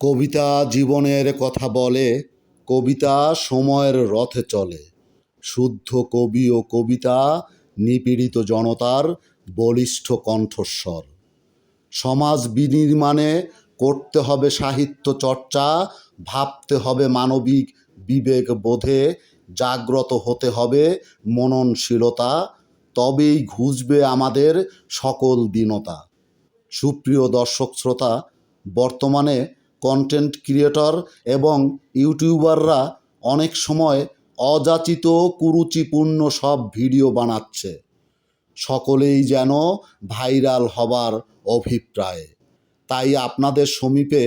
কবিতা জীবনের কথা বলে, কবিতা সময়ের রথে চলে। শুদ্ধ কবি ও কবিতা নিপীড়িত জনতার বলিষ্ঠ কণ্ঠস্বর। সমাজ বিনির্মাণে করতে হবে সাহিত্য চর্চা, ভাবতে হবে মানবিক বিবেক বোধে, জাগ্রত হতে হবে মননশীলতা, তবেই ঘুচবে আমাদের সকল দীনতা। সুপ্রিয় দর্শক শ্রোতা, বর্তমানে কন্টেন্ট ক্রিয়েটর এবং ইউটিউবাররা অনেক সময় অযাচিত কুরুচিপূর্ণ সব ভিডিও বানাচ্ছে, সকলেই যেন ভাইরাল হবার অভিপ্রায়ে। তাই আপনাদের সমীপে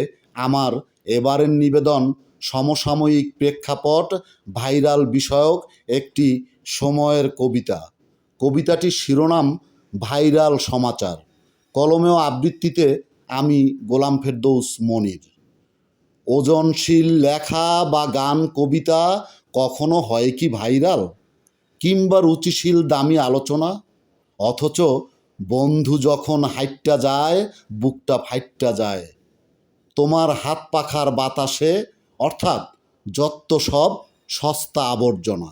আমার এবারের নিবেদন সমসাময়িক প্রেক্ষাপট ভাইরাল বিষয়ক একটি সময়ের কবিতা। কবিতাটির শিরোনাম ভাইরাল সমাচার। কলমে ও আবৃত্তিতে আমি গোলাম ফেরদৌস মনির। ওজনশীল লেখা বা গান কবিতা কখনো হয় কি ভাইরাল, কিংবা রুচিশীল দামি আলোচনা? অথচ বন্ধু যখন হাইট্টা যায়, বুকটা ফাইট্টা যায় তোমার হাত পাখার বাতাসে, অর্থাৎ যত সব সস্তা আবর্জনা।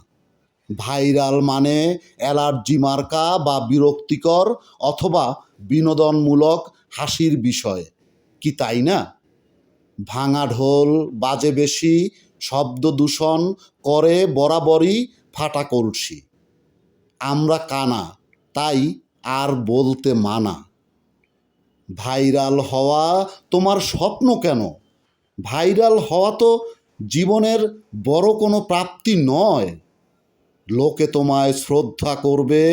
ভাইরাল মানে অ্যালার্জি মার্কা বা বিরক্তিকর অথবা বিনোদনমূলক হাসির বিষয়, কি তাই না? ভাঙা ঢোল বাজে বেশি, শব্দ দূষণ করে বরাবরই ফাটা কলসি। আমরা কানা, তাই আর বলতে মানা। ভাইরাল হওয়া তোমার স্বপ্ন কেন? ভাইরাল হওয়া তো জীবনের বড় কোনো প্রাপ্তি নয়। লোকে তোমায় শ্রদ্ধা করবে,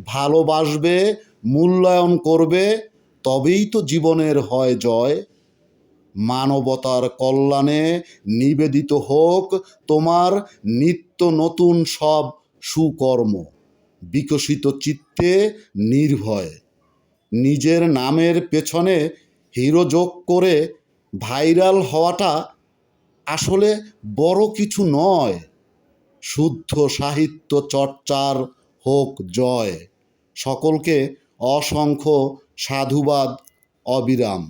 ভালোবাসবে, মূল্যায়ন করবে, তবেই তো জীবনের হয় জয়। মানবতার কল্যাণে নিবেদিত হোক তোমার নিত্য নতুন সব সুকর্ম, বিকশিত চিত্তে নির্ভয়। নিজের নামের পেছনে হিরো যোগ করে ভাইরাল হওয়াটা আসলে বড় কিছু নয়। শুদ্ধ সাহিত্য চর্চার হোক জয়। সকলকে অসংখ্য সাধুবাদ, অবিরাম।